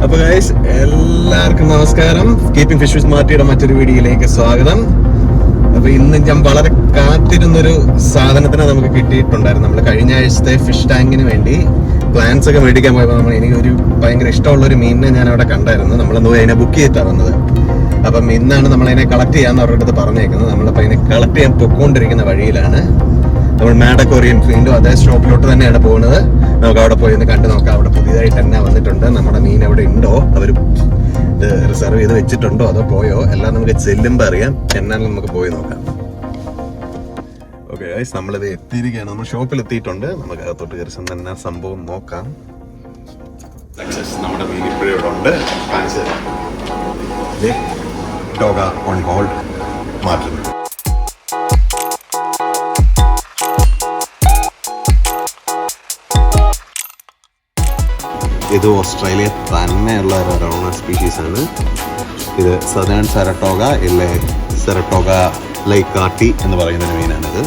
അപ്പോൾ ഗൈസ് എല്ലാവർക്കും നമസ്കാരം. കീപ്പിംഗ് ഫിഷ് വിത്ത് മാർട്ടിയുടെ മറ്റൊരു വീഡിയോയിലേക്ക് സ്വാഗതം. അപ്പോൾ ഇന്ന് ഞാൻ വളരെ കാത്തിരുന്നൊരു സാധനത്തിനെ നമുക്ക് കിട്ടിയിട്ടുണ്ടായിരുന്നു. നമ്മൾ കഴിഞ്ഞ ആഴ്ചത്തെ ഫിഷ് ടാങ്കിന് വേണ്ടി പ്ലാന്റ്സ് ഒക്കെ മേടിക്കാൻ പോയപ്പോൾ എനിക്കൊരു ഭയങ്കര ഇഷ്ടമുള്ളൊരു മീനിനെ ഞാൻ അവിടെ കണ്ടായിരുന്നു. നമ്മളെന്ന് അതിനെ ബുക്ക് ചെയ്തിട്ടാണ് വന്നത്. അപ്പം ഇന്നാണ് നമ്മളതിനെ കളക്ട് ചെയ്യാമെന്ന് അവരുടെ അടുത്ത് പറഞ്ഞേക്കുന്നത്. നമ്മളിപ്പോൾ അതിനെ കളക്ട് ചെയ്യാൻ പൊയ്ക്കൊണ്ടിരിക്കുന്ന വഴിയിലാണ്. നമ്മൾ Aquarium വീണ്ടും അതേ സ്റ്റോപ്പിലോട്ട് തന്നെയാണ് പോകുന്നത്. നമുക്ക് അവിടെ പോയി ഒന്ന് കണ്ടു നോക്കാം. അവിടെ പുതിയതായിട്ട് തന്നെ വന്നിട്ടുണ്ട്. നമ്മുടെ മീൻ അവിടെ ഉണ്ടോ, അവർ ഇത് റിസർവ് ചെയ്ത് വെച്ചിട്ടുണ്ടോ, അതോ പോയോ, എല്ലാം നമുക്ക് ചെല്ലുമ്പോൾ അറിയാം. എന്നാലും നമുക്ക് പോയി നോക്കാം. ഓക്കെ ഗൈസ്, നമ്മളിത് എത്തിയിരിക്കുകയാണ്. നമ്മൾ ഷോപ്പിൽ എത്തിയിട്ടുണ്ട്. നമുക്ക് അകത്തോട്ട് കയറി തന്നെ സംഭവം നോക്കാം. സക്സസ്, നമ്മുടെ മീൻ ഇപ്പോഴും ഇവിടെ ഉണ്ട്. കാണിച്ചു ടോഗ ഓൺ ഹോൾഡ് മാറ്റുന്നു. ഇത് ഓസ്ട്രേലിയ തന്നെയുള്ള ഒരു അറോണ സ്പീഷീസാണ്. ഇത് സദേൺ സാരട്ടോഗ ഇല്ലേ സെറട്ടോഗ ലൈക്കാട്ടി എന്ന് പറയുന്നൊരു മീനാണിത്.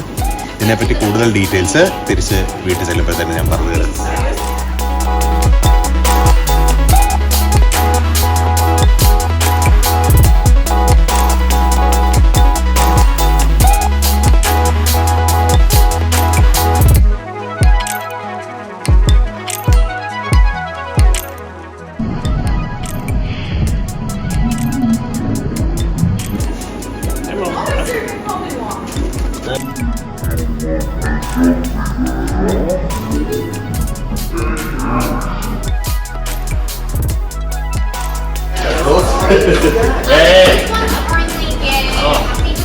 ഇതിനെപ്പറ്റി കൂടുതൽ ഡീറ്റെയിൽസ് തിരിച്ച് വീട്ടിൽ ചെല്ലുമ്പോൾ തന്നെ ഞാൻ പറഞ്ഞു തരാം.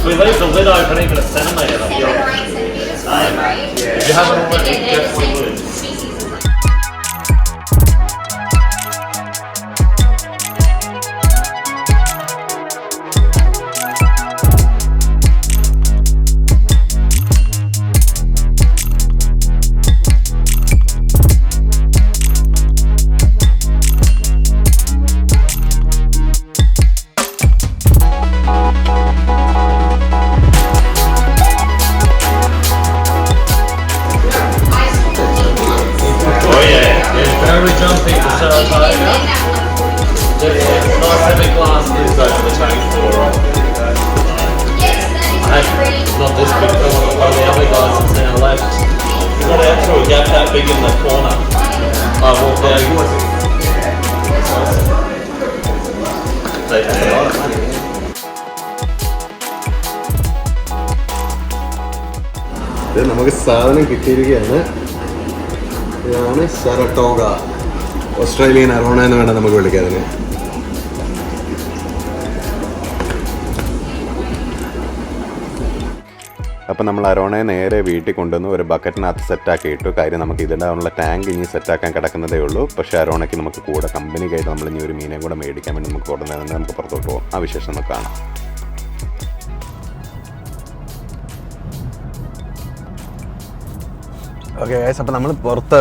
We leave the lid open even a centimetre. 7 or 8 centimetres. If you haven't already, just the lid. Very jumping to Saratoga. Nice heavy glass lids over the tank for not this big one of the other guys that's now left. We've got out through a gap that big in the corner. I walked out. നമുക്ക് സാധനം കിട്ടിയിരിക്കുകയാണ്. ഇതാണ് സറട്ടോഗ, Australian അറോണ എന്ന് വേണം നമുക്ക് വിളിക്കാം അതിന്. അപ്പം നമ്മൾ അറോണയെ നേരെ വീട്ടിൽ കൊണ്ടുവന്ന് ഒരു ബക്കറ്റിനകത്ത് സെറ്റാക്കി ഇട്ടു. കാര്യം നമുക്ക് ഇതിടാനുള്ള ടാങ്ക് ഇനി സെറ്റാക്കാൻ കിടക്കുന്നതേ ഉള്ളൂ. പക്ഷേ അറോണയ്ക്ക് നമുക്ക് കൂടെ കമ്പനിക്കായിട്ട് നമ്മൾ ഇനി ഒരു മീനെ കൂടെ മേടിക്കാൻ വേണ്ടി നമുക്ക് ഉടനെ തന്നെ നമുക്ക് പുറത്തോട്ട് പോകാം. ആ വിശേഷം നമുക്ക് കാണാം. ഓക്കെ ഗൈസ്, അപ്പോൾ നമ്മൾ പുറത്ത്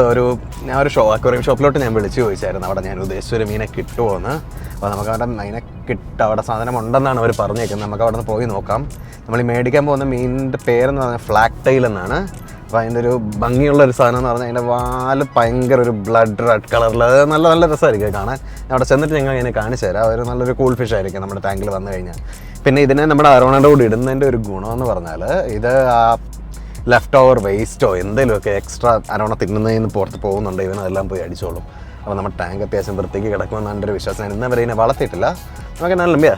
ഞാൻ ഒരു അക്വേറിയം ഷോപ്പിലോട്ട് ഞാൻ വിളിച്ച് ചോദിച്ചായിരുന്നു അവിടെ ഞാൻ ഉദ്ദേശിച്ച ഒരു മീനെ കിട്ടുമോ എന്ന്. അപ്പോൾ നമുക്ക് അവിടെ മീനെ അവിടെ സാധനം ഉണ്ടെന്നാണ് അവർ പറഞ്ഞേക്കുന്നത്. നമുക്ക് അവിടെ നിന്ന് പോയി നോക്കാം. നമ്മൾ ഈ മേടിക്കാൻ പോകുന്ന മീനിൻ്റെ പേരെന്ന് പറഞ്ഞാൽ ഫ്ലാഗ് ടൈൽ എന്നാണ്. അപ്പോൾ അതിൻ്റെ ഒരു ഭംഗിയുള്ളൊരു സാധനം എന്ന് പറഞ്ഞാൽ അതിൻ്റെ വാല് ഭയങ്കര ഒരു ബ്ലഡ് റെഡ് കളറിൽ നല്ല രസമായിരിക്കും കാണാൻ. അവിടെ ചെന്നിട്ട് ഞങ്ങൾ അതിനെ കാണിച്ചു തരാം. ഒരു നല്ലൊരു കൂൾ ഫിഷ് ആയിരിക്കും നമ്മുടെ ടാങ്കിൽ വന്നു കഴിഞ്ഞാൽ. പിന്നെ ഇതിനെ നമ്മുടെ അറോണയുടെ കൂടെ ഇടുന്നതിൻ്റെ ഒരു ഗുണമെന്ന് പറഞ്ഞാൽ ഇത് ലെഫ്റ്റ് ഓവർ വേസ്റ്റോ എന്തെങ്കിലുമൊക്കെ എക്സ്ട്രാ അറോണ തിന്നുന്നതിന് പുറത്ത് പോകുന്നുണ്ട്, ഇവനെല്ലാം പോയി അടിച്ചോളും. അപ്പോൾ നമ്മുടെ ടാങ്ക് അത്യാവശ്യം വൃത്തിക്ക് കിടക്കുമെന്നാണ് എൻ്റെ ഒരു വിശ്വാസം. ഞാൻ ഇന്നവരെ ഇതിനെ വളർത്തിയിട്ടില്ല. നമുക്ക് നല്ല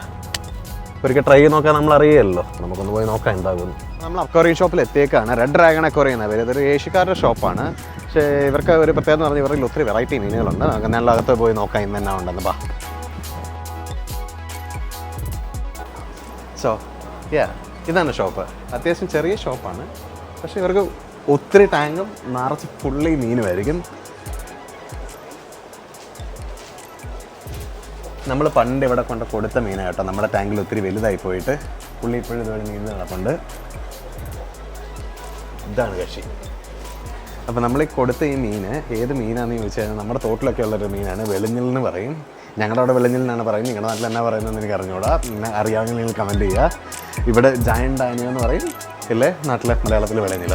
ഒരിക്കൽ ട്രൈ ചെയ്ത് നോക്കാൻ നമ്മൾ അറിയില്ലല്ലോ. നമുക്കൊന്ന് പോയി നോക്കാം എന്താകുന്നു. നമ്മൾ അക്വേറിയം ഷോപ്പിൽ എത്തിയേക്കാണ്. റെഡ് ഡ്രാഗൺ അക്വേറിയം എന്നാണ് പേര്. ഇതൊരു ഏഷ്യക്കാരുടെ ഷോപ്പാണ്. പക്ഷേ ഇവർക്ക് ഒരു പ്രത്യേകത എന്ന് പറഞ്ഞാൽ ഇവരിൽ ഒത്തിരി വെറൈറ്റി മീനുകളുണ്ട്. നല്ല അകത്ത് പോയി നോക്കാം ഇന്ന് എന്നാ ഉണ്ടെന്ന്. ബാ ഇതാണ് ഷോപ്പ്. അത്യാവശ്യം ചെറിയ ഷോപ്പാണ്. പക്ഷേ ഇവർക്ക് ഒത്തിരി ടാങ്കും നിറച്ച് ഫുള്ളി മീനുമായിരിക്കും. നമ്മൾ പണ്ട് ഇവിടെ കൊണ്ട് കൊടുത്ത മീനാണ് കേട്ടോ. നമ്മുടെ ടാങ്കിൽ ഒത്തിരി വലുതായി പോയിട്ട് പുള്ളി ഇപ്പോഴും ഇതുവരെ മീൻ നടപ്പുണ്ട്. ഇതാണ് കക്ഷി. അപ്പോൾ നമ്മൾ ഈ കൊടുത്ത ഈ മീൻ ഏത് മീനാണെന്ന് ചോദിച്ചു കഴിഞ്ഞാൽ നമ്മുടെ തോട്ടിലൊക്കെ ഉള്ളൊരു മീനാണ്. വെളിഞ്ഞിൽ എന്ന് പറയും. ഞങ്ങളുടെ അവിടെ വെളിഞ്ഞിൽ എന്നാണ് പറയുന്നത്. നിങ്ങളുടെ നാട്ടിൽ എന്നാ പറയുന്നതെന്ന് എനിക്ക് അറിഞ്ഞൂടാ. പിന്നെ അറിയാമെങ്കിൽ നിങ്ങൾ കമൻറ്റ് ചെയ്യുക. ഇവിടെ ജയൻ്റ് ആനിയ എന്ന് പറയും. ഇല്ലേ നാട്ടിലെ മലയാളത്തിൽ വെളിഞ്ഞിൽ.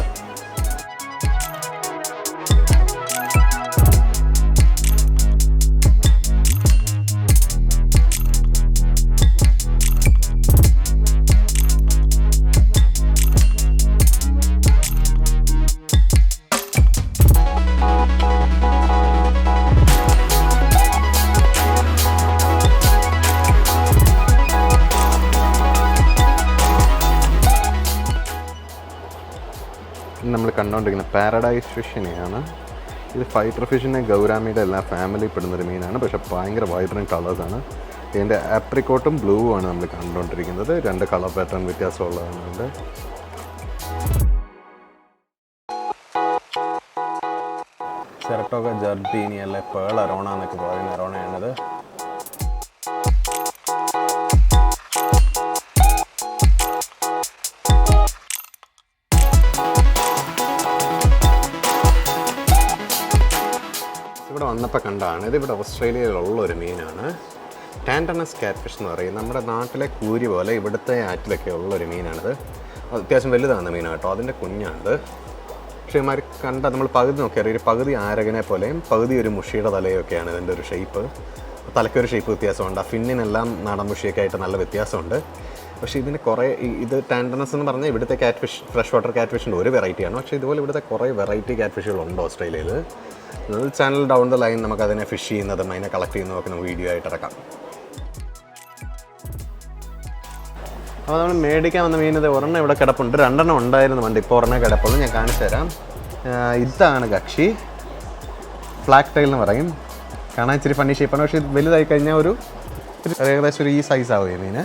നമ്മൾ കണ്ടുകൊണ്ടിരിക്കുന്ന പാരഡൈസ് ഫിഷിനെയാണ്. ഇത് ഫൈറ്റർ ഫിഷിനെ ഗൗരാമിയുടെ എല്ലാ ഫാമിലി പെടുന്നൊരു മീനാണ്. പക്ഷേ ഭയങ്കര വൈബ്രൻറ്റ് കളേഴ്സാണ്. ഇതിൻ്റെ ആപ്രിക്കോട്ടും ബ്ലൂവും ആണ് നമ്മൾ കണ്ടുകൊണ്ടിരിക്കുന്നത്. 2 കളർ പാറ്റേൺ വ്യത്യാസമുള്ളതുകൊണ്ട്. സെറട്ടോഗ ജർദീനി അല്ലെ പേൾ അരോണ എന്നൊക്കെ പറയുന്ന അരോണയാണിത്. ഇവിടെ വന്നപ്പോൾ കണ്ടാണ്. ഇതിവിടെ ഓസ്ട്രേലിയയിലുള്ള ഒരു മീനാണ്. ടാൻഡനസ് കാറ്റ്ഫിഷ് എന്ന് പറയും. നമ്മുടെ നാട്ടിലെ കൂരി പോലെ ഇവിടുത്തെ ആറ്റിലൊക്കെ ഉള്ളൊരു മീനാണിത്. അത്യാവശ്യം വലുതാണ് മീനാണ് കേട്ടോ. അതിൻ്റെ കുഞ്ഞാണിത്. പക്ഷേ ഇമാർ കണ്ടാൽ നമ്മൾ പകുതി നോക്കിയാൽ ഒരു പകുതി ആരകനെ പോലെയും പകുതി ഒരു മുഷിയുടെ തലയൊക്കെയാണ് ഇതിൻ്റെ ഒരു ഷേപ്പ്. തലയ്ക്കൊരു ഷേപ്പ് വ്യത്യാസമുണ്ട്. ആ ഫിന്നിനെല്ലാം നാടൻ മുഷിയൊക്കെ ആയിട്ട് നല്ല വ്യത്യാസമുണ്ട്. പക്ഷേ ഇതിന് കുറേ ഇത് ടാൻഡനസ് എന്ന് പറഞ്ഞാൽ ഇവിടുത്തെ കാറ്റ്ഫിഷ് ഫ്രഷ് വാട്ടർ കാറ്റ്ഫിഷിൻ്റെ ഒരു വെറൈറ്റിയാണ്. പക്ഷേ ഇതുപോലെ ഇവിടുത്തെ കുറേ വെറൈറ്റി കാറ്റ്ഫിഷുകളുണ്ട് ഓസ്ട്രേലിയയിൽ. ചാനൽ ഡൗൺ ദ ലൈൻ നമുക്കതിനെ ഫിഷ് ചെയ്യുന്നതും അതിനെ കളക്ട് ചെയ്യുന്നതൊക്കെ നമുക്ക് വീഡിയോ ആയിട്ട് ഇറക്കാം. അപ്പോൾ നമ്മൾ മേടിക്കാൻ വന്ന മീൻ ഇത് ഒരെണ്ണം ഇവിടെ കിടപ്പുണ്ട്. 2 എണ്ണം ഉണ്ടായിരുന്നു വണ്ടി. ഇപ്പോൾ ഒരെണ്ണം കിടപ്പുള്ളൂ. ഞാൻ കാണിച്ചു തരാം. ഇതാണ് കക്ഷി. ബ്ലാക്ക് ടൈൽ എന്ന് പറയും. കാണാൻ ഇച്ചിരി ഫണ്ണി ഷേപ്പാണ്. പക്ഷേ ഇത് വലുതായി കഴിഞ്ഞാൽ ഒരു ഏകദേശം ഈ സൈസ് ആവും ഈ മീൻ.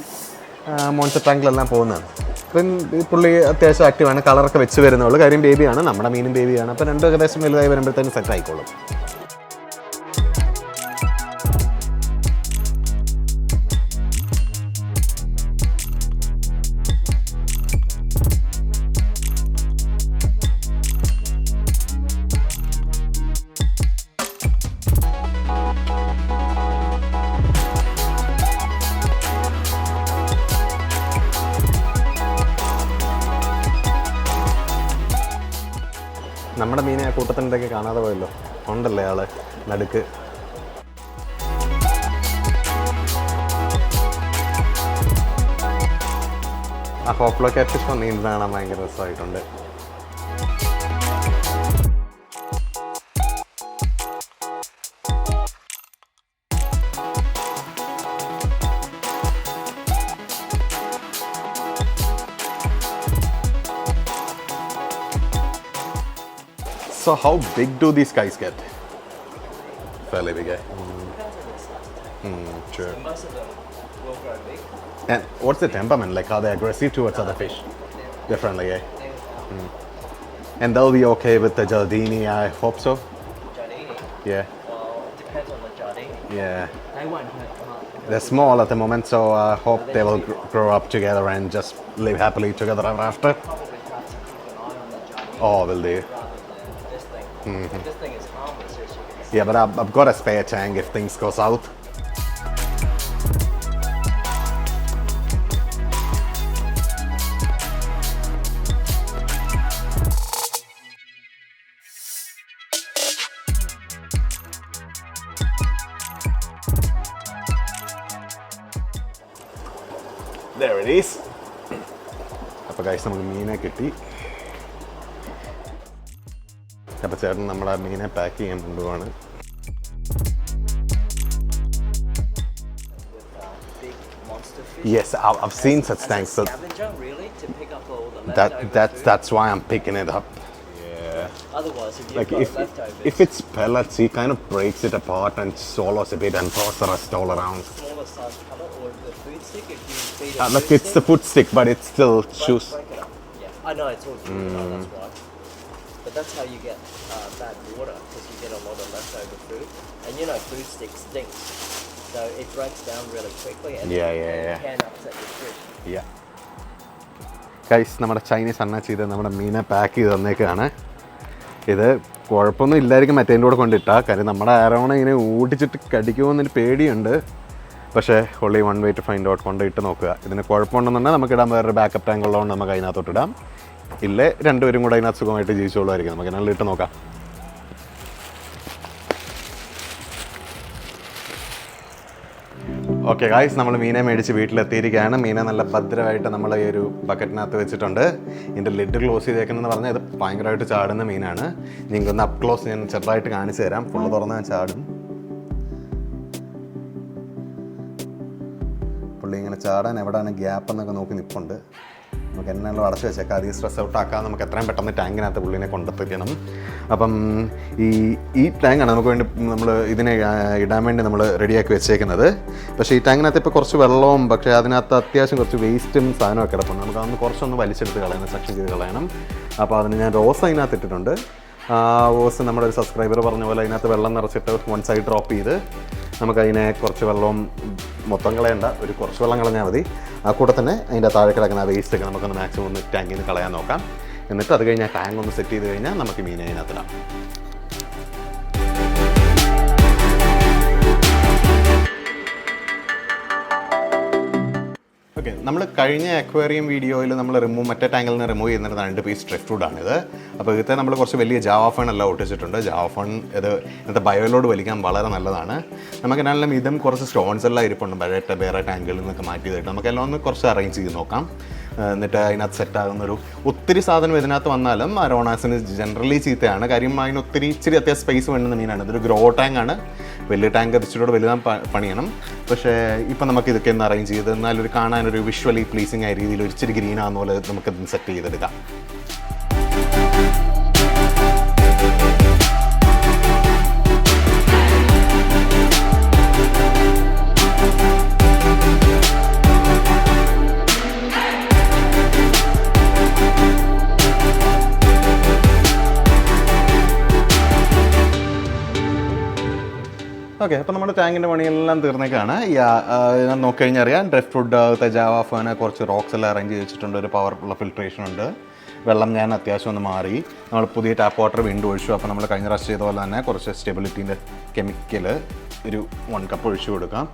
മോൺസ്റ്റർ ടാങ്കിലെല്ലാം പോകുന്നതാണ്. അപ്പം പുള്ളി അത്യാവശ്യം ആക്റ്റീവാണ്. കളറൊക്കെ വെച്ച് വരുന്നുള്ളൂ. കാര്യം ബേബിയാണ്. നമ്മുടെ മീനും ബേബിയാണ്. അപ്പോൾ 2 ഏകദേശം വലുതായി വരുമ്പോഴത്തേനും സെറ്റ് ആയിക്കോളും. നമ്മുടെ മീനെ ആ കൂട്ടത്തിൻ്റെയൊക്കെ കാണാതെ പോയല്ലോ. ഉണ്ടല്ലേ ആള് നടുക്ക്. ആ ഹോപ്പ്ലോ കാറ്റ്ഫിഷ് നീന്തുന്ന കാണാൻ ഭയങ്കര രസമായിട്ടുണ്ട്. So how big do these guys get? Fairly big, eh? Sure. Most of them will grow big. And what's the temperament? Like, are they aggressive towards other fish? Differently, eh? And they'll be okay with the Giardini, I hope so? Giardini? Yeah. Well, it depends on the Giardini. Yeah. They won't hurt much. They're small at the moment, so I hope they will grow up together and just live happily together ever after. Probably have to keep an eye on the Giardini. Oh, will they? Rather than this thing. This thing is harmless, as you can see. Yeah, but I've got a spare tank if things go south. There it is. അപ്പോൾ guys നമുക്ക് മീനെ കിട്ടി. അപ്പോൾ ചേട്ടൻ നമ്മുടെ മീനെ pack ചെയ്യാൻ കൊണ്ടുപോവാണ്. Big monster fish. Yes, I've seen such tanks. So Scavenger, really, to pick up all the leftover food. that's why I'm picking it up. Yeah. Otherwise, if you've Like got leftovers, if it's pellets, he kind of breaks it apart and swallows a bit and throws the rest all around. smaller size pellet or the food stick, if you feed a Look, food it's the food stick, but it still chews. break it up. Yeah, I know it's all juvenile, that's right. But that's how you get bad water, because you get a lot of leftover food. And you know, food stick stinks, so it breaks down really quickly and Yeah. can upset your fish. Yeah. Guys നമ്മുടെ Chinese അണ്ണ ചെയ്ത് നമ്മുടെ മീനെ pack ചെയ്ത് തന്നേക്കാണ്. ഇത് കുഴപ്പമൊന്നും ഇല്ലായിരിക്കും മറ്റേൻ്റെ കൂടെ കൊണ്ടിട്ടാൽ. കാര്യം നമ്മുടെ അരോണ ഇങ്ങനെ ഓടിച്ചിട്ട് കടിക്കുമെന്നൊരു പേടിയുണ്ട്. പക്ഷേ only one way to find out. കൊണ്ടിട്ട് നോക്കുക. ഇതിന് കുഴപ്പമുണ്ടെന്നുണ്ടെങ്കിൽ നമുക്കിടാൻ വേറൊരു ബാക്കപ്പ് ടാങ്ക് ഉള്ളതുകൊണ്ട് നമുക്ക് അതിനകത്തോട്ട് ഇടാം. ഇല്ലേ രണ്ടുപേരും കൂടെ അതിനകത്ത് സുഖമായിട്ട് ജീവിച്ചോളുമായിരിക്കും. നമുക്ക് അതിനുള്ള ഇട്ട് നോക്കാം. ഓക്കെ ഗായ്സ്, നമ്മൾ മീനെ മേടിച്ച് വീട്ടിലെത്തിയിരിക്കുകയാണ്. മീനെ നല്ല ഭദ്രമായിട്ട് നമ്മൾ ഈ ഒരു ബക്കറ്റിനകത്ത് വെച്ചിട്ടുണ്ട്. ഇതിൻ്റെ ലിഡ് ക്ലോസ് ചെയ്തേക്കുന്നതെന്ന് പറഞ്ഞാൽ ഇത് ഭയങ്കരമായിട്ട് ചാടുന്ന മീനാണ്. നിങ്ങൾക്കൊന്ന് അപ്പ് ക്ലോസ് ഞാൻ ചെറുതായിട്ട് കാണിച്ചു തരാം. ഫുള്ള് തുറന്ന് ഞാൻ ചാടും. പുള്ളി ഇങ്ങനെ ചാടാൻ എവിടെയാണ് ഗ്യാപ്പ് എന്നൊക്കെ നോക്കി നിൽപ്പുണ്ട്. നമുക്ക് എന്നെല്ലാം അടച്ചു വെച്ചേക്കാം. അധികം സ്ട്രെസ് ഔട്ട് ആക്കാതെ നമുക്ക് എത്രയും പെട്ടെന്ന് ടാങ്കിനകത്ത് പുള്ളിനെ കൊണ്ടെത്തിക്കണം. അപ്പം ഈ ടാങ്കാണ് നമുക്ക് വേണ്ടി നമ്മൾ ഇതിനെ ഇടാൻ വേണ്ടി നമ്മൾ റെഡിയാക്കി വെച്ചേക്കുന്നത്. പക്ഷേ ഈ ടാങ്കിനകത്ത് ഇപ്പോൾ കുറച്ച് വെള്ളവും പക്ഷേ അതിനകത്ത് അത്യാവശ്യം കുറച്ച് വേസ്റ്റും സാധനമൊക്കെ കിടപ്പുണ്ട്. നമുക്ക് അതൊന്ന് കുറച്ചൊന്ന് വലിച്ചെടുത്ത് കളയണം, സെക്ഷൻ ചെയ്ത് കളയണം. അപ്പോൾ അതിന് ഞാൻ റോസ് അതിനകത്ത് ഇട്ടിട്ടുണ്ട്. റോസ് നമ്മുടെ ഒരു സബ്സ്ക്രൈബർ പറഞ്ഞ പോലെ അതിനകത്ത് വെള്ളം നിറച്ചിട്ട് വൺ സൈഡ് ഡ്രോപ്പ് ചെയ്ത് നമുക്കതിനെ കുറച്ച് വെള്ളവും മൊത്തം കളയണ്ട, ഒരു കുറച്ച് വെള്ളം കളഞ്ഞാൽ മതി. ആ കൂടെ തന്നെ അതിൻ്റെ താഴെ കിടക്കുന്ന വേസ്റ്റൊക്കെ നമുക്കൊന്ന് മാക്സിമം ഒന്ന് ടാങ്കിൽ നിന്ന് കളയാൻ നോക്കാം. എന്നിട്ട് അത് കഴിഞ്ഞാൽ ടാങ്ക് ഒന്ന് സെറ്റ് ചെയ്ത് കഴിഞ്ഞാൽ നമുക്ക് മീനെ അതിനകത്തിടാം. ഓക്കെ, നമ്മൾ കഴിഞ്ഞ അക്വേറിയം വീഡിയോയിൽ നമ്മൾ മറ്റേ ടാങ്കിൽ നിന്ന് റിമൂവ് ചെയ്യുന്ന 2 പീസ് ഡ്രിഫ്റ്റ് വുഡാണിത്. അപ്പോൾ ഇന്നത്തെ നമ്മൾ കുറച്ച് വലിയ ജാവ ഫൺ എല്ലാം ഒട്ടിച്ചിട്ടുണ്ട്. ജാവ ഫൺ ഇത് ഇന്നത്തെ ബയോലോഡ് വലിക്കാൻ വളരെ നല്ലതാണ്. നമുക്ക് എന്നാലും ഇതും കുറച്ച് സ്റ്റോൺസ് എല്ലാം ഇരിപ്പുണ്ട് വേറെ ടാങ്കുകളിൽ നിന്നൊക്കെ മാറ്റി ചെയ്തിട്ട് നമുക്കെല്ലാം ഒന്ന് കുറച്ച് അറേഞ്ച് ചെയ്ത് നോക്കാം. എന്നിട്ട് അതിനകത്ത് സെറ്റാകുന്നൊരു ഒത്തിരി സാധനം ഇതിനകത്ത് വന്നാലും അരോണാസിന് ജനറലി ചീത്തയാണ്. കാര്യം അതിന് ഇച്ചിരി അത്യാവശ്യം സ്പേസ് വേണ്ടുന്ന മീനാണ്. ഇതൊരു ഗ്രോ ടാങ്കാണ്. വലിയ ടാങ്ക് ഇച്ചിരിയോട് വലുതാൻ പണിയണം. പക്ഷേ ഇപ്പം നമുക്ക് ഇതൊക്കെ ഒന്ന് അറേഞ്ച് ചെയ്ത് എന്നാലൊരു കാണാനൊരു വിഷ്വലി പ്ലീസിങ് ആയ രീതിയിൽ ഒരു ഇച്ചിരി ഗ്രീൻ ആകുന്ന പോലെ നമുക്കിത് സെറ്റ് ചെയ്തെടുക്കാം. ഓക്കെ, അപ്പോൾ നമ്മുടെ ടാങ്കിൻ്റെ പണിയെല്ലാം തീർന്നേക്കാണ്. ഞാൻ നോക്കിക്കഴിഞ്ഞാൽ അറിയാം ഡ്രിഫ്റ്റ് വുഡ്, ജാവ ഫാന്, കുറച്ച് റോക്സ് എല്ലാം അറേഞ്ച് ചെയ്ത് വെച്ചിട്ടുണ്ട്. ഒരു പവർഫുള്ള ഫിൽട്രേഷൻ ഉണ്ട്. വെള്ളം ഞാൻ അത്യാവശ്യം ഒന്ന് മാറി. നമ്മൾ പുതിയ ടാപ്പ് വാട്ടർ വീണ്ടും ഒഴിച്ചു. അപ്പോൾ നമ്മൾ കഴിഞ്ഞ പ്രാവശ്യം ചെയ്ത പോലെ തന്നെ കുറച്ച് സ്റ്റെബിലിറ്റീൻ്റെ കെമിക്കൽ ഒരു 1 കപ്പ് ഒഴിച്ചു കൊടുക്കാം.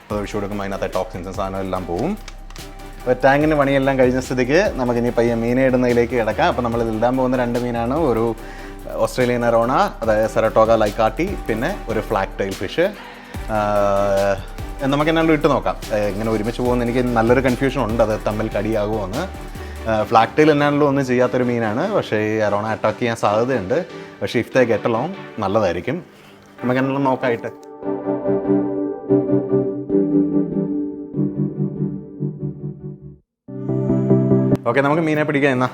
അത് ഒഴിച്ചു കൊടുക്കുമ്പോൾ അതിനകത്തെ ടോക്സിൻസും സാധനം എല്ലാം പോവും. അപ്പോൾ ടാങ്കിൻ്റെ പണിയെല്ലാം കഴിഞ്ഞ സ്ഥിതിക്ക് നമുക്കിനി പയ്യെ മീനെ ഇടുന്നതിലേക്ക് കിടക്കാം. അപ്പോൾ നമ്മൾ ഇടാൻ പോകുന്ന 2 മീനാണ്. ഒരു ഓസ്ട്രേലിയൻ അറോണ, അതായത് സെറട്ടോഗ ലൈക്കാട്ടി, പിന്നെ ഒരു ഫ്ലാറ്റ് ടൈൽ ഫിഷ്. നമുക്ക് എന്നാലും ഇട്ട് നോക്കാം. ഇങ്ങനെ ഒരുമിച്ച് പോകുന്ന എനിക്ക് നല്ലൊരു കൺഫ്യൂഷൻ ഉണ്ട്, അത് തമ്മിൽ കടിയാകുമോ എന്ന്. ഫ്ലാറ്റ് ടൈൽ എന്നാണല്ലോ ഒന്നും ചെയ്യാത്തൊരു മീനാണ്. പക്ഷേ ഈ അറോണ അറ്റാക്ക് ചെയ്യാൻ സാധ്യതയുണ്ട്. പക്ഷേ ഇഫ് ദേ ഗെറ്റ് അലോങ് നല്ലതായിരിക്കും. നമുക്ക് എന്നാലും നോക്കായിട്ട്. ഓക്കെ, നമുക്ക് മീനെ പിടിക്കാം എന്നാ.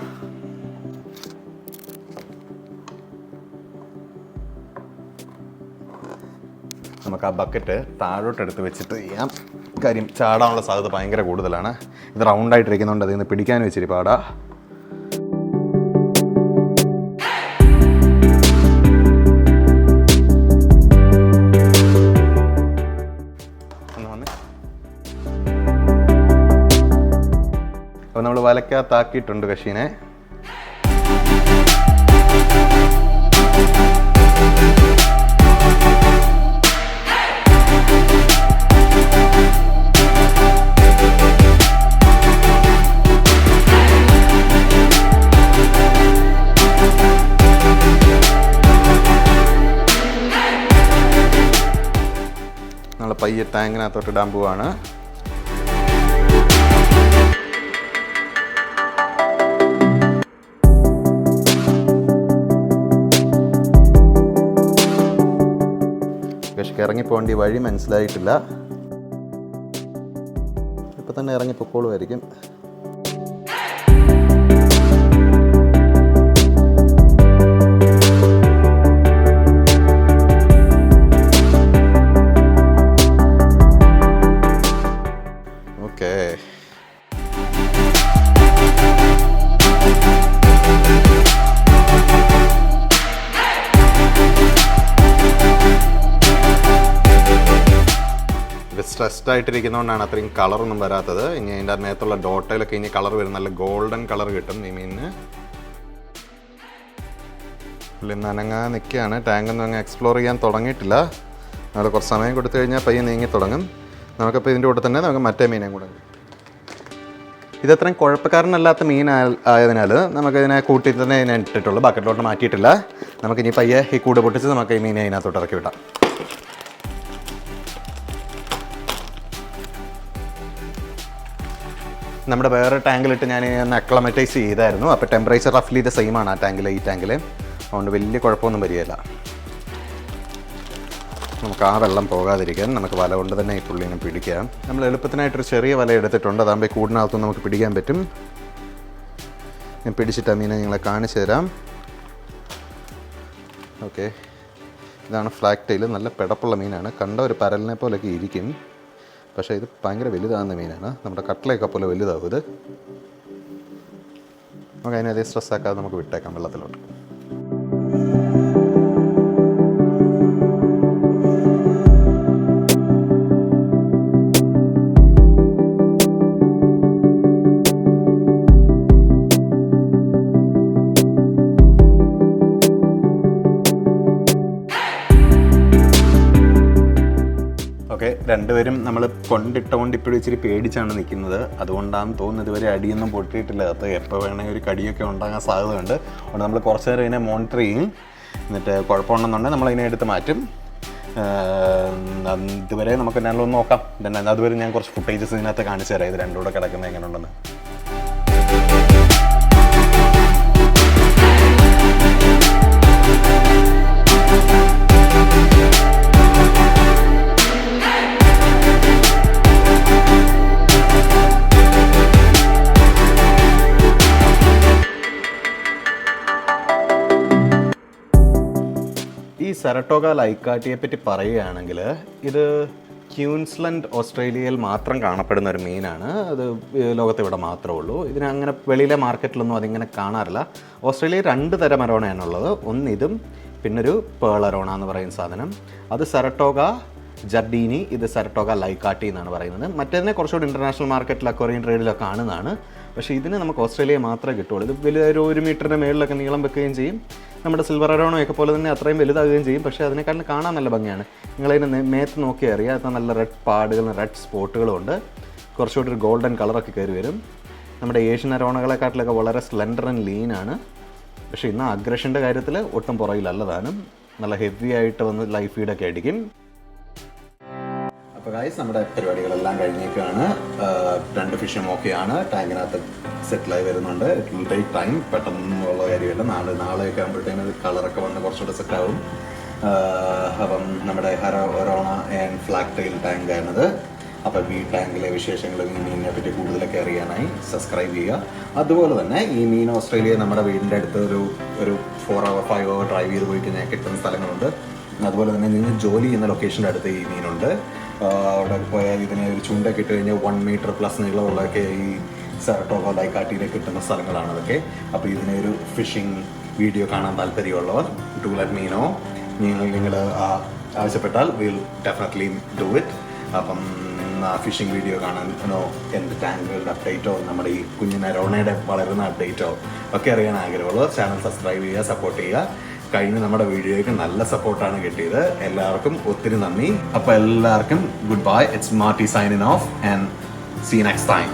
നമുക്ക് ആ ബക്കറ്റ് താഴോട്ട് എടുത്ത് വെച്ചിട്ട് ചെയ്യാം. കാര്യം ചാടാനുള്ള സാധ്യത ഭയങ്കര കൂടുതലാണ്. ഇത് റൗണ്ടായിട്ടിരിക്കുന്നതുകൊണ്ട് അതിൽ നിന്ന് പിടിക്കാനും വെച്ചിരി പാടാ. അപ്പോൾ നമ്മൾ വലക്കകത്താക്കിയിട്ടുണ്ട് കഷീനെ. പയ്യെ ടാങ്കിനകത്തോട്ട് ഇടാൻ പോവാണ്. പക്ഷേ ഇറങ്ങിപ്പോകേണ്ട വഴി മനസ്സിലായിട്ടില്ല. ഇപ്പം തന്നെ ഇറങ്ങിപ്പോക്കോളുമായിരിക്കും. സ്ട്രെസ്ഡ് ആയിട്ടിരിക്കുന്നതുകൊണ്ടാണ് അത്രയും കളറൊന്നും വരാത്തത്. ഇനി അതിൻ്റെ മേത്തുള്ള ഡോട്ടയിലൊക്കെ ഇനി കളർ വരും, നല്ല ഗോൾഡൻ കളർ കിട്ടും ഈ മീനിന്. പുള്ളി നനങ്ങാൻ നിൽക്കുകയാണ്. ടാങ്കൊന്നും അങ്ങ് എക്സ്പ്ലോർ ചെയ്യാൻ തുടങ്ങിയിട്ടില്ല. നമ്മൾ കുറച്ച് സമയം കൊടുത്തു കഴിഞ്ഞാൽ പയ്യെ നീങ്ങി തുടങ്ങും. നമുക്കപ്പോൾ ഇതിൻ്റെ കൂടെ തന്നെ നമുക്ക് മറ്റേ മീനേയും കൂടെ. ഇതത്രയും കുഴപ്പക്കാരനല്ലാത്ത മീൻ ആയതിനാൽ നമുക്കിതിനെ കൂട്ടി തന്നെ ഇതിനെ ഇട്ടിട്ടുള്ളൂ, ബക്കറ്റിലോട്ട് മാറ്റിയിട്ടില്ല. നമുക്കിനി പയ്യെ ഈ കൂട് പൊട്ടിച്ച് നമുക്ക് ഈ മീനെ അതിനകത്തോട്ട് ഇറക്കി വിടാം. നമ്മുടെ വേറെ ടാങ്കിലിട്ട് ഞാൻ ഒന്ന് അക്ലമറ്റൈസ് ചെയ്തായിരുന്നു. അപ്പോൾ ടെമ്പറേച്ചർ റഫ്ലി ഇത് സെയിം ആണ് ആ ടാങ്കിൽ ഈ ടാങ്കിൽ. അതുകൊണ്ട് വലിയ കുഴപ്പമൊന്നും വരികയില്ല. നമുക്ക് ആ വെള്ളം പോകാതിരിക്കാൻ നമുക്ക് വല കൊണ്ട് തന്നെ ഈ പുള്ളിനെ പിടിക്കാം. നമ്മൾ എളുപ്പത്തിനായിട്ടൊരു ചെറിയ വല എടുത്തിട്ടുണ്ട്. അതാകുമ്പോൾ കൂടിനകത്തും നമുക്ക് പിടിക്കാൻ പറ്റും. ഞാൻ പിടിച്ചിട്ട് ആ മീനെ നിങ്ങളെ കാണിച്ചു തരാം. ഓക്കെ, ഇതാണ് ഫ്ലാഗ് ടെയിൽ. നല്ല പിടപ്പുള്ള മീനാണ്. കണ്ട ഒരു പരലിനെ പോലെയൊക്കെ ഇരിക്കും, പക്ഷേ ഇത് ഭയങ്കര വലുതാകുന്ന മീനാണ്. നമ്മുടെ കട്ട്ലയൊക്കെ പോലെ വലുതാവും ഇത്. നമുക്ക് അതിനധികം സ്ട്രെസ്സാക്കാതെ നമുക്ക് വിട്ടേക്കാം വെള്ളത്തിലോട്ട്. ഓക്കെ, രണ്ടുപേരും നമ്മൾ കൊണ്ടിട്ടുകൊണ്ട് ഇപ്പോഴും ഇച്ചിരി പേടിച്ചാണ് നിൽക്കുന്നത്. അതുകൊണ്ടാണ് തോന്നുന്നത് ഇതുവരെ അടിയൊന്നും പൊട്ടിയിട്ടില്ല. അത് എപ്പോൾ വേണമെങ്കിൽ ഒരു കടിയൊക്കെ ഉണ്ടാകാൻ സാധ്യതയുണ്ട്. അതുകൊണ്ട് നമ്മൾ കുറച്ച് നേരം ഇതിനെ മോണിറ്റർ ചെയ്യും. എന്നിട്ട് കുഴപ്പമുണ്ടെന്നുണ്ടെങ്കിൽ നമ്മളതിനെ എടുത്ത് മാറ്റും. ഇതുവരെ നമുക്ക് എന്നാലും നോക്കാം. അതുവരെ ഞാൻ കുറച്ച് ഫുട്ടേജസ് ഇതിനകത്ത് കാണിച്ചു തരാം, ഇത് രണ്ടും കൂടെ കിടക്കുന്നത് എങ്ങനെയുണ്ടെന്ന്. ഈ സരട്ടോഗ ലൈക്കാട്ടിയെ പറ്റി പറയുകയാണെങ്കിൽ ഇത് ക്യൂൻസ്ലൻഡ് ഓസ്ട്രേലിയയിൽ മാത്രം കാണപ്പെടുന്ന ഒരു മീനാണ്. അത് ലോകത്ത് ഇവിടെ മാത്രമേ ഉള്ളൂ. ഇതിന് അങ്ങനെ വെളിയിലെ മാർക്കറ്റിലൊന്നും അതിങ്ങനെ കാണാറില്ല. ഓസ്ട്രേലിയയിൽ 2 തരം അരോണയാണുള്ളത്. ഒന്നിതും പിന്നൊരു പേൾ അരോണ എന്ന് പറയുന്ന സാധനം. അത് സരട്ടോഗ ജർഡീനി, ഇത് സരട്ടോഗ ലൈക്കാട്ടി എന്നാണ് പറയുന്നത്. മറ്റേതിനെ കുറച്ചുകൂടി ഇൻ്റർനാഷണൽ മാർക്കറ്റിൽ അക്വേറിയം ട്രേഡിലൊക്കെ കാണുന്നതാണ്. പക്ഷേ ഇതിന് നമുക്ക് ഓസ്ട്രേലിയയിൽ മാത്രമേ കിട്ടുള്ളൂ. ഇത് വലിയ ഒരു 1 മീറ്ററിൻ്റെ മേളിലൊക്കെ നീളം വെക്കുകയും ചെയ്യും. നമ്മുടെ സിൽവർ അരോണയൊക്കെ പോലെ തന്നെ അത്രയും വലുതാകുകയും ചെയ്യും. പക്ഷേ അതിനെക്കാളും കാണാൻ നല്ല ഭംഗിയാണ്. നിങ്ങളതിന് മേത്ത് നോക്കി അറിയാം, അത് നല്ല റെഡ് പാടുകളും റെഡ് സ്പോട്ടുകളും ഉണ്ട്. കുറച്ചുകൂടി ഒരു ഗോൾഡൻ കളറൊക്കെ കയറി വരും. നമ്മുടെ ഏഷ്യൻ അരോണകളെക്കാട്ടിലൊക്കെ വളരെ സ്ലെൻഡർ ആൻഡ് ലീനാണ്. പക്ഷേ ഇന്ന് അഗ്രഷൻ്റെ കാര്യത്തിൽ ഒട്ടും പുറകിലല്ലതാനും. നല്ല ഹെവി ആയിട്ട് വന്ന് ലൈഫ് ഫീഡൊക്കെ അടിക്കും. അപ്പോൾ ഗൈസ്, നമ്മുടെ പരിപാടികളെല്ലാം കഴിഞ്ഞേക്കാണ്. 2 ഫിഷും ഓക്കെയാണ്. ടാങ്കിനകത്ത് സെറ്റിലായി വരുന്നുണ്ട്. It will take time. പെട്ടെന്നുള്ള കാര്യമല്ല. നാളെയൊക്കെ ആകുമ്പോഴത്തേനും കളറൊക്കെ വന്ന് കുറച്ചുകൂടെ സെറ്റാവും. അപ്പം നമ്മുടെ അരോണ ആൻഡ് ഫ്ലാഗ് ടെയിൽ ടാങ്കാണിത്. അപ്പോൾ ഈ ടാങ്കിലെ വിശേഷങ്ങളും ഈ മീനിനെ പറ്റി കൂടുതലൊക്കെ അറിയാനായി സബ്സ്ക്രൈബ് ചെയ്യുക. അതുപോലെ തന്നെ ഈ മീൻ ഓസ്ട്രേലിയ നമ്മുടെ വീടിൻ്റെ അടുത്ത് ഒരു 4 hour 5 hour ഡ്രൈവ് ചെയ്ത് പോയി കഴിഞ്ഞാൽ കിട്ടുന്ന സ്ഥലങ്ങളുണ്ട്. അതുപോലെ തന്നെ നിങ്ങൾ ജോലി ചെയ്യുന്ന ലൊക്കേഷൻ്റെ അടുത്ത് ഈ മീനുണ്ട്. അവിടെ പോയാൽ ഇതിനെ ഒരു ചൂണ്ടൊക്കെ ഇട്ട് കഴിഞ്ഞാൽ 1 meter പ്ലസ് നീളമുള്ളതൊക്കെ ഈ സരട്ടോഗ ലൈക്കാട്ടിയിലേക്ക് കിട്ടുന്ന സ്ഥലങ്ങളാണ് അതൊക്കെ. അപ്പോൾ ഇതിനെ ഒരു ഫിഷിംഗ് വീഡിയോ കാണാൻ താല്പര്യമുള്ളവർ ഡു ലെറ്റ് മീ നോ. നിങ്ങൾ ആവശ്യപ്പെട്ടാൽ വിൽ ഡെഫിനറ്റ്ലി ഡു ഇറ്റ്. അപ്പം ഫിഷിംഗ് വീഡിയോ കാണാനോ എന്ത് ടാങ്കുകളുടെ അപ്ഡേറ്റോ നമ്മുടെ ഈ കുഞ്ഞിന് അരോണയുടെ വളരുന്ന അപ്ഡേറ്റോ ഒക്കെ അറിയാൻ ആഗ്രഹമുള്ളവർ ചാനൽ സബ്സ്ക്രൈബ് ചെയ്യുക, സപ്പോർട്ട് ചെയ്യുക. കഴിഞ്ഞ നമ്മുടെ വീഡിയോയ്ക്ക് നല്ല സപ്പോർട്ടാണ് കിട്ടിയത്. എല്ലാവർക്കും ഒത്തിരി നന്ദി. അപ്പോൾ എല്ലാവർക്കും goodbye. It's Marty signing off and see you next time.